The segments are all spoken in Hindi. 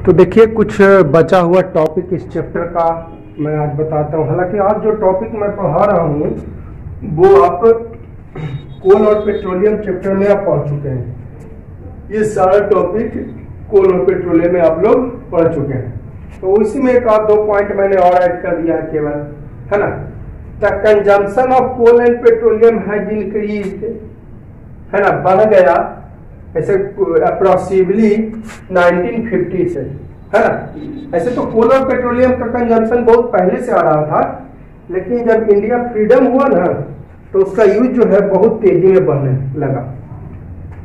तो देखिए कुछ बचा हुआ टॉपिक इस चैप्टर का मैं आज बताता हूँ। हालांकि आज जो टॉपिक मैं पढ़ा रहा हूँ वो आप कोल और पेट्रोलियम चैप्टर में आप पढ़ चुके हैं। ये सारा टॉपिक कोल और पेट्रोलियम में आप लोग पढ़ चुके हैं। तो उसी में एक आध दो पॉइंट मैंने और ऐड कर दिया है केवल, है ना। The consumption of coal and petroleum has increased, है ना, बढ़ गया ऐसे अप्रोक्सीमेटली 1950 से, है ना। ऐसे तो कोल और पेट्रोलियम का कंजम्पशन बहुत पहले से आ रहा था, लेकिन जब इंडिया फ्रीडम हुआ ना तो उसका यूज जो है बहुत तेजी में बढ़ने लगा।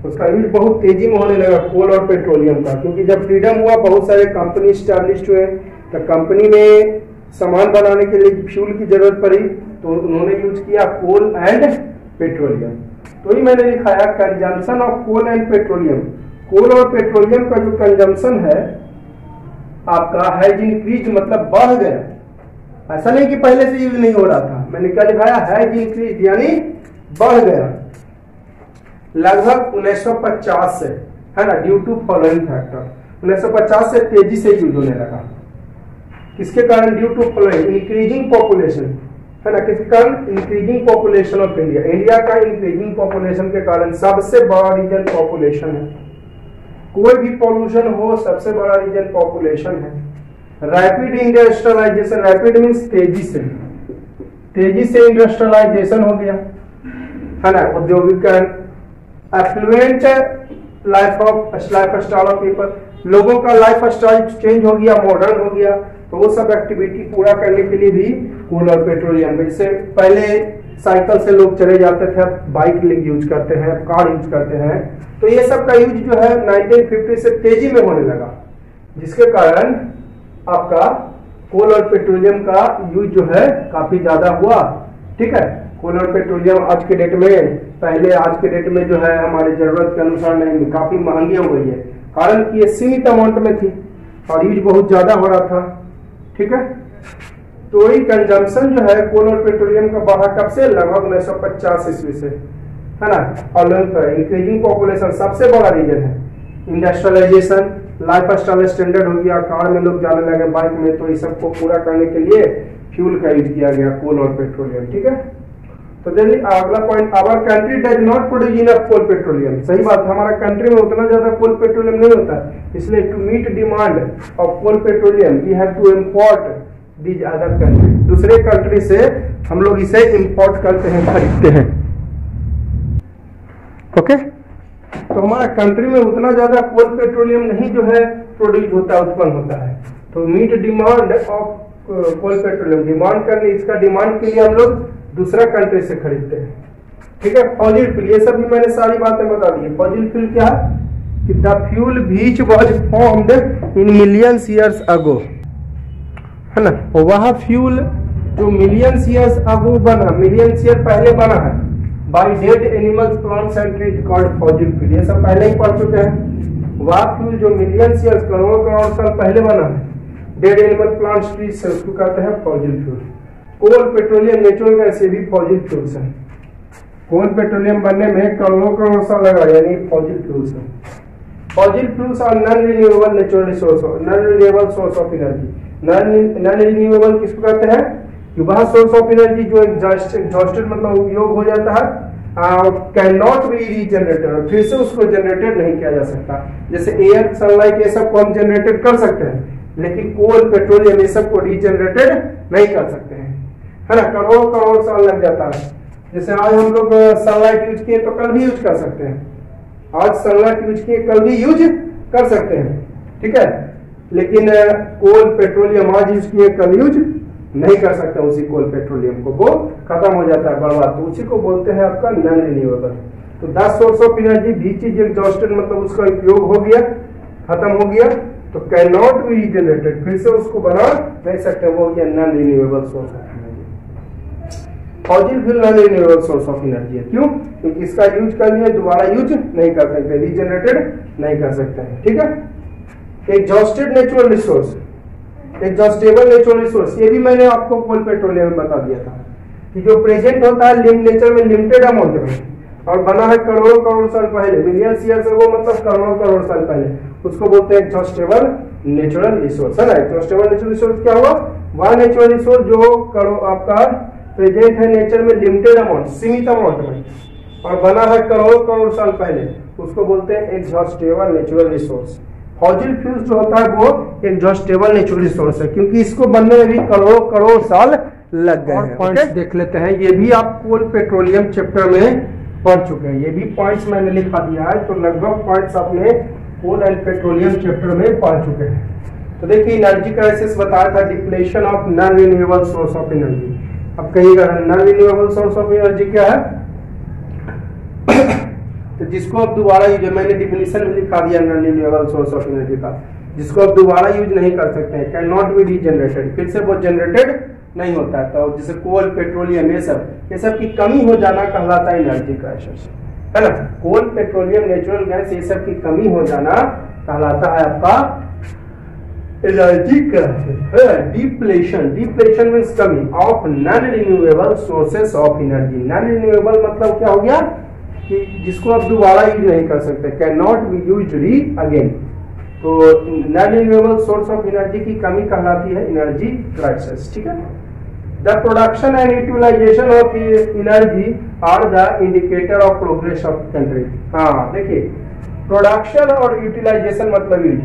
उसका यूज बहुत तेजी में होने लगा कोल और पेट्रोलियम का, क्योंकि जब फ्रीडम हुआ बहुत सारे कंपनी स्टैब्लिश हुए। तो कंपनी में सामान बनाने के लिए फ्यूल की जरूरत पड़ी तो उन्होंने यूज किया कोल एंड पेट्रोलियम। तो ही मैंने लिखाया consumption of coal and petroleum. Coal और पेट्रोलियम का जो कंजम्पशन है आपका हैज इंक्रीज, मतलब बढ़ गया। ऐसा नहीं कि पहले से यूज नहीं हो रहा था। मैंने क्या लिखाया, हैज इंक्रीज यानी बढ़ गया लगभग 1950 से, है ना, ड्यू टू फॉलोइंग फैक्टर। 1950 से तेजी से यूज होने लगा। किसके कारण? Due to following increasing population, है ना। किसके कारण? Increasing population of India. India का इंक्रीजिंग पॉपुलेशन के कारण सबसे बड़ा रीजन पॉपुलेशन है। कोई भी पॉल्यूशन हो सबसे बड़ा रीजन पॉपुलेशन है। रैपिड इंडस्ट्रियलाइजेशन, रैपिड मीन्स तेजी से इंडस्ट्रियलाइजेशन हो गया, है ना। औद्योगिकरण, affluent life style of people, लोगों का लाइफ स्टाइल चेंज हो गया, मॉडर्न हो गया। तो वो सब एक्टिविटी पूरा करने के लिए भी कोल और पेट्रोलियम, जैसे पहले साइकिल से लोग चले जाते थे, बाइक यूज करते हैं, कार यूज करते हैं। तो ये सब का यूज जो है 1950 से तेजी में होने लगा, जिसके कारण आपका कोल और पेट्रोलियम का यूज जो है काफी ज्यादा हुआ। ठीक है, कोल और पेट्रोलियम आज के डेट में, पहले आज के डेट में जो है हमारे जरूरत के अनुसार नहीं, काफी महंगी हो गई है, कारण कि ये सीमित अमाउंट में थी और यूज बहुत ज्यादा हो रहा था। ठीक है, तो ये कंजम्पशन जो है कोल और पेट्रोलियम का बढ़ा कब से? लगभग 1950 ईस्वी से, है ना। और इंक्रीजिंग पॉपुलेशन सबसे बड़ा रीजन है। इंडस्ट्रियलाइजेशन, लाइफ स्टाइल स्टैंडर्ड हो गया, कार में लोग जाने लगे, बाइक में। तो ये सबको पूरा करने के लिए फ्यूल का यूज किया गया, कोल और पेट्रोलियम। ठीक है, तो जल्दी अगला point, our country does not produce enough coal petroleum. सही बात, हमारा कंट्री में उतना ज्यादा कोल पेट्रोलियम नहीं होता, इसलिए to meet demand of coal petroleum we have to import these other country. दूसरे कंट्री से हम लोग इसे इंपोर्ट करते हैं, खरीदते हैं। ओके, तो हमारा कंट्री में उतना ज्यादा कोल पेट्रोलियम नहीं जो है प्रोड्यूस होता है, उत्पन्न होता है। तो meet demand of coal petroleum, demand करने, इसका डिमांड के लिए हम लोग दूसरा कंट्री से खरीदते हैं। ठीक है, फॉसिल फ्यूल, ये सब भी मैंने सारी बातें बता दी। फॉसिल फ्यूल क्या है कि the fuel which was formed in millions years ago, है ना। वह फ्यूल जो मिलियंस ईयर्स अगो बना, मिलियंस ईयर पहले बना है, by dead animals, plants and trees called fossil fuel. ये सब पहले ही पढ़ चुके हैं। वह फ्यूल जो मिलियंस ईयर्स, करोड़ों साल पहले बना है, डेड एनिमल, प्लांट्स, ट्रीज से, उसको कहते हैं फॉसिल फ्यूल। कोल, पेट्रोलियम, नेचुरल गैस, ये भी फॉसिल फ्यूल्स है। कोल पेट्रोलियम बनने में करोड़ों साल लगा, यानी फॉसिल फ्यूल्स है। Fossil fuels are non renewable natural resource, non renewable source of energy. Non renewable किसको कहते हैं कि वह सोर्स ऑफ एनर्जी जो एग्जॉस्टेड मतलब उपयोग हो जाता है, कैन नॉट बी रीजनरेटेड, फिर से उसको जनरेटेड नहीं किया जा सकता। जैसे एयर, सनलाइट, ये सब को हम जनरेटेड कर सकते हैं, लेकिन कोल, पेट्रोलियम, ये सब को रीजनरेटेड नहीं कर सकते हैं, है ना। करोड़ साल लग जाता है। जैसे आज हम लोग सनलाइट यूज किए तो कल भी यूज कर सकते हैं, आज सनलाइट यूज किए कल भी यूज कर सकते हैं। ठीक है, लेकिन कोल, पेट्रोलियम आज यूज किए कल यूज नहीं कर सकते। उसी कोल, पेट्रोलियम को वो खत्म हो जाता है, बर्बाद। तो उसी को बोलते हैं आपका नॉन रिन्यूएबल। तो 10 सोर्स ऑफ एनर्जी भी चीज एग्जॉस्टेड, मतलब उसका उपयोग हो गया, खत्म हो गया, तो कैन नॉट बी रीजनरेटेड, फिर से उसको बना नहीं सकते, वो हो गया non renewable source of energy. Fossil fuel non renewable source of energy है। क्यों? क्योंकि इसका यूज कर लिया, दोबारा यूज नहीं कर सकते, रीजनरेटेड नहीं कर सकते हैं। ठीक है, exhausted natural resource, exhaustible natural resource, ये भी मैंने आपको कोल पेट्रोलियम में बता दिया था कि जो प्रेजेंट होता है नेचर में लिमिटेड अमाउंट में, और बना है करोड़ों साल पहले, मिलियन ईयर से, वो मतलब करोड़ों साल पहले, उसको बोलते हैं एग्जॉस्टेबल नेचुरल रिसोर्स है ना। एग्जॉस्टेबल नेचुरल रिसोर्स क्या हुआ, वह नेचुरल रिसोर्स जो आपका प्रेजेंट है नेचर में लिमिटेड अमाउंट, सीमित अमाउंट में, और बना है करोड़ करोड़ साल पहले, उसको बोलते हैं exhaustible natural resource. Fossil fuels जो होता है वो एग्जॉस्टेबल नेचुरल रिसोर्स है, क्योंकि इसको बनने में भी करोड़ों करोड़ साल लग गए हैं। पॉइंट्स देख लेते हैं, ये भी आप कोल पेट्रोलियम चैप्टर में पढ़ चुके हैं, ये भी पॉइंट्स मैंने लिखा दिया है, तो लगभग पॉइंट्स आपने कोल एंड पेट्रोलियम चैप्टर में पढ़ चुके हैं। तो देखिए एनर्जी क्राइसिस बताया था, depletion of non renewable source of energy. अब कहिएगा non renewable source of energy क्या है, तो जिसको अब दोबारा यूज, मैंने डिफिनेशन भी लिखा दिया non renewable source of energy का, जिसको अब दोबारा यूज नहीं कर सकते हैं, कैन नॉट बी रीजनरेटेड, फिर से वो जनरेटेड नहीं होता है। तो जैसे कोल पेट्रोलियम ये सब की कमी हो जाना कहलाता है एनर्जी क्राइसिस, है ना। कोल पेट्रोलियम नेचुरल गैस ये सब की कमी हो जाना कहलाता है आपका एनर्जी क्राइसिस। डिप्लेशन मींस कमी of non renewable sources of energy. Non renewable मतलब क्या हो गया कि जिसको आप दोबारा यूज नहीं कर सकते, can not be used re again. तो non renewable source of energy की कमी कहलाती है एनर्जी क्राइसिस, ठीक है। The production and utilisation of energy are the indicator of progress of country. हाँ देखिए, प्रोडक्शन और यूटिलाइजेशन मतलब यूज,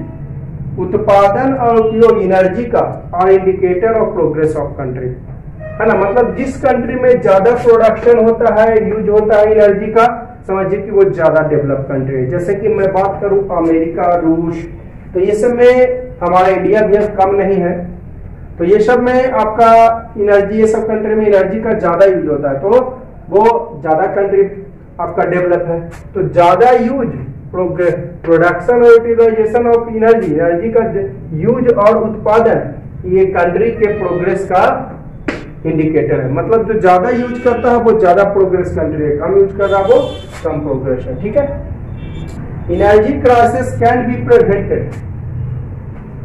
उत्पादन और उपयोग एनर्जी का are indicator of progress of country, है ना। मतलब जिस कंट्री में ज्यादा प्रोडक्शन होता है, यूज होता है एनर्जी का, समझिए कि वो ज्यादा डेवलप कंट्री है। जैसे कि मैं बात करूं अमेरिका, रूस, तो ये सब में हमारा इंडिया भी कम नहीं है, तो ये सब में आपका एनर्जी, ये सब कंट्री में एनर्जी का ज्यादा यूज होता है, तो वो ज्यादा कंट्री आपका डेवलप है। तो ज्यादा यूज, प्रोडक्शन और यूटिलाइजेशन ऑफ एनर्जी का यूज और उत्पादन, ये कंट्री के प्रोग्रेस का इंडिकेटर है। मतलब जो ज्यादा यूज करता है वो ज्यादा प्रोग्रेस कंट्री है, कम यूज कर रहा है वो कम प्रोग्रेस है, ठीक है। Energy crisis can be prevented,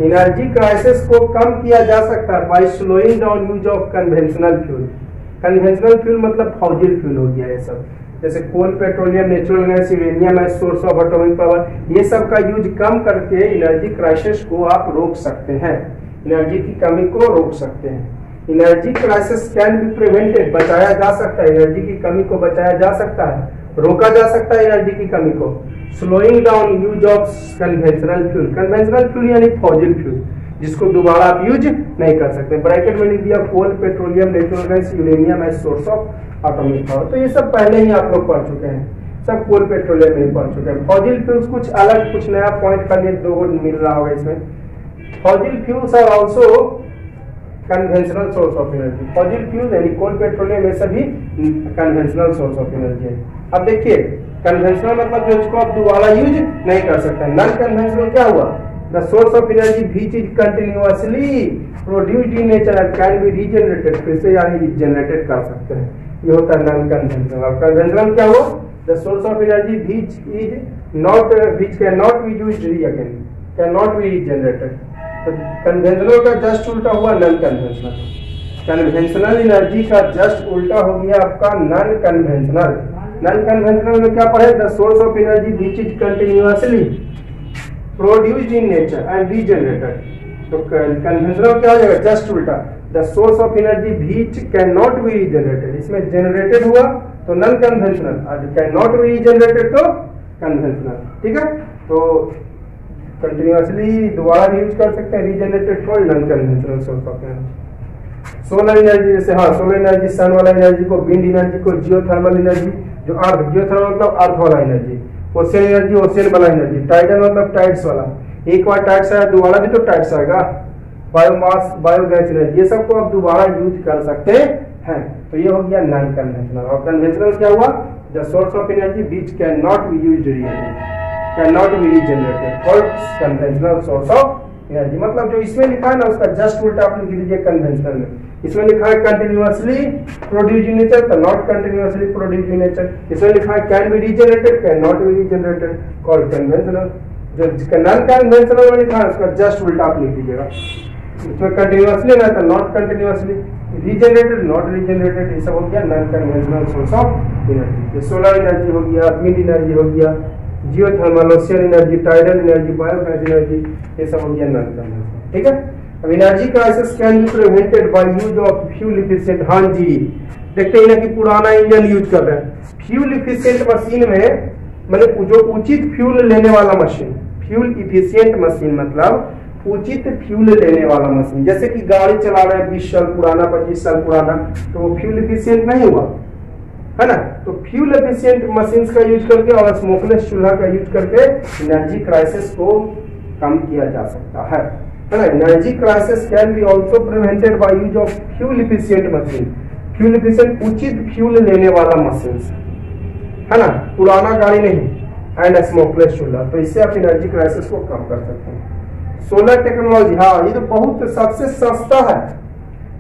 energy crisis को कम किया जा सकता है by slowing down use of conventional fuel. Conventional fuel मतलब फॉसिल फ्यूल हो गया ये सब, जैसे coal, petroleum, natural gas, uranium as source of atomic power, ये सब का यूज कम करके एनर्जी क्राइसिस को आप रोक सकते हैं, एनर्जी की कमी को रोक सकते हैं। Energy crisis can be prevented, बचाया जा सकता है, एनर्जी की कमी को बचाया जा सकता है, रोका जा सकता है एनर्जी की कमी को। Slowing down use of conventional fuel, conventional fuel यानी फॉसिल फ्यूल, जिसको दोबारा आप यूज नहीं कर सकते। ब्रैकेट में लिख दिया coal, petroleum, natural gas, uranium as source of atomic power. तो ये सब पहले ही आप लोग पढ़ चुके हैं, सब कोल पेट्रोलियम में पढ़ चुके हैं। फॉसिल फ्यूल्स कुछ अलग, कुछ नया पॉइंट का लिए दो मिल रहा होगा इसमें। Fossil fuels are also conventional source of energy. Fossil fuel यानी कोल, पेट्रोलियम, ये सभी कन्वेंशनल सोर्स ऑफ एनर्जी है। अब देखिए कन्वेंशनल मतलब जो इसको आप दोबारा यूज नहीं कर सकते। नॉन कन्वेंशनल क्या हुआ, the source of energy which is continuously produced in nature and can be regenerated, फिर से यानी रीजनरेटेड कर सकते हैं, ये होता है नॉन कन्वेंशनल। अब कन्वेंशनल क्या हुआ, the source of energy which can not be used re again, can not be regenerated. तो कन्वेंशनल का जस्ट उल्टा हुआ नॉन कन्वेंशनल। कन्वेंशनल एनर्जी का जस्ट उल्टा हो गया आपका नॉन कन्वेंशनल। नॉन कन्वेंशनल में क्या पढ़े, the source of energy which is continuously produced in nature and regenerated. तो कन्वेंशनल क्या हो जाएगा, जस्ट उल्टा, the source of energy which can not be regenerated, इसमें जनरेटेड हुआ तो नॉन कन्वेंशनल, और कैन नॉट बी रीजनरेटेड तो कन्वेंशनल, ठीक है। तो कंटिन्यूअसली दोबारा भी यूज कर सकते हैं, रीजनरेटेड को non conventional source of energy. Solar energy, जैसे हाँ सोलर एनर्जी, सन वाला एनर्जी को, विंड एनर्जी को, जियोथर्मल एनर्जी, जो अर्थ, जियोथर्मल मतलब अर्थ वाला एनर्जी, ओशियन एनर्जी, ओशियन वाला एनर्जी, टाइडल मतलब टाइड्स वाला, एक बार टाइड्स आया दोबारा भी तो टाइड्स आएगा, बायोमास, बायोगैस एनर्जी, ये सबको आप दोबारा यूज कर सकते हैं। तो ये हो गया नॉन कन्वेंशनल। और कन्वेंशनल क्या हुआ, the source of energy which can not be used really, can not be regenerated, called conventional source of energy. मतलब जो इसमें लिखा है ना उसका जस्ट उल्टा आप लिख दीजिए कन्वेंशनल में। इसमें लिखा है कंटिन्यूअसली प्रोड्यूस इन नेचर, तो not continuously produce in nature. इसमें लिखा है can be regenerated, can not be regenerated, called conventional. जो नॉन कन्वेंशनल में लिखा है उसका जस्ट उल्टा आप लिख दीजिएगा। इसमें कंटिन्यूअसली ना तो not continuously, regenerated, not regenerated, ये सब हो गया non conventional source of energy. Solar energy हो गया, विंड एनर्जी हो गया, geothermal, ocean energy, tidal energy, biogas energy, ये सब हो गया नॉन थर्मल। ठीक है। अब energy crisis can be prevented by use of fuel efficient. हाँ जी, देखते हैं ना कि पुराना इंजन यूज कर रहे हैं। फ्यूल इफिशिएंट मशीन में मतलब जो उचित फ्यूल लेने वाला मशीन, फ्यूल इफिशिएंट मशीन मतलब उचित फ्यूल लेने वाला मशीन। जैसे कि गाड़ी चला रहे हैं 20 साल पुराना, 25 साल पुराना, तो वो फ्यूल इफिशिएंट नहीं हुआ, है ना। तो फ्यूल एफिशिएंट मशीन्स का यूज करके और स्मोकलेस चूल्हा का यूज करके एनर्जी क्राइसिस को कम किया जा सकता है ना। Energy crisis can be also prevented by use of fuel efficient machine. Fuel efficient उचित फ्यूल लेने वाला मशीन, है ना, पुराना गाड़ी नहीं, एंड स्मोकलेस चूल्हा। तो इससे आप एनर्जी क्राइसिस को कम कर सकते हैं। सोलर टेक्नोलॉजी, हाँ ये तो बहुत सबसे सस्ता है,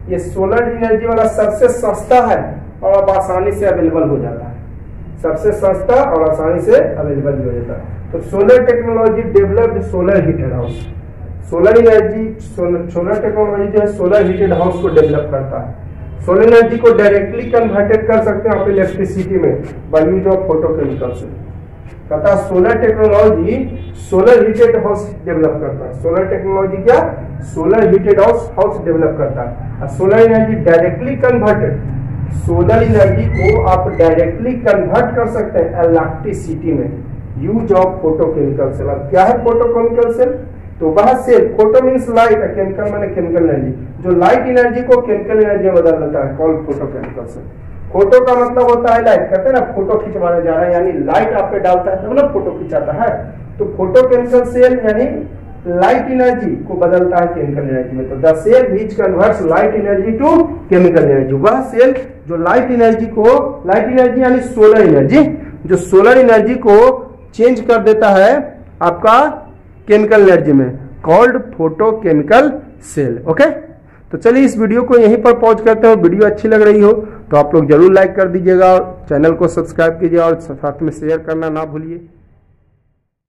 ये सोलर एनर्जी वाला सबसे सस्ता है और अब आसानी से अवेलेबल हो जाता है, सबसे सस्ता और आसानी से अवेलेबल भी हो जाता है। तो solar technology developed solar heated house. Solar energy, solar technology जो है सोलर हीटेड हाउस को डेवलप करता है। सोलर एनर्जी को डायरेक्टली कन्वर्टेड कर सकते हैं आप इलेक्ट्रिसिटी में बाय यूज ऑफ फोटोकेमिकल्स। कहता है solar technology solar heated house develop करता है। सोलर टेक्नोलॉजी क्या, सोलर हीटेड हाउस डेवलप करता है। Solar energy directly converted, solar energy को आप डायरेक्टली कन्वर्ट कर सकते हैं इलेक्ट्रिसिटी में यूज ऑफ फोटोकेमिकल सेल। क्या है फोटोकेमिकल सेल? तो वह cell, photo means light, chemical माने केमिकल एनर्जी, जो लाइट एनर्जी को केमिकल एनर्जी में बदल देता है, कॉल्ड फोटोकेमिकल सेल। फोटो का मतलब होता है लाइट, कहते हैं ना फोटो खिंचवाने जा रहा है, यानी लाइट आप पे डालता है तो मतलब फोटो खिंचाता है। तो फोटोकेमिकल सेल यानी लाइट एनर्जी को बदलता है केमिकल एनर्जी में। तो the cell which converts light energy to chemical energy, वह सेल जो लाइट एनर्जी को, लाइट एनर्जी यानी सोलर एनर्जी, जो सोलर एनर्जी को चेंज कर देता है आपका केमिकल एनर्जी में, कॉल्ड फोटोकेमिकल सेल। ओके, तो चलिए इस वीडियो को यहीं पर पॉज करते हैं। वीडियो अच्छी लग रही हो तो आप लोग जरूर लाइक कर दीजिएगा, चैनल को सब्सक्राइब कीजिए और साथ में शेयर करना ना भूलिए।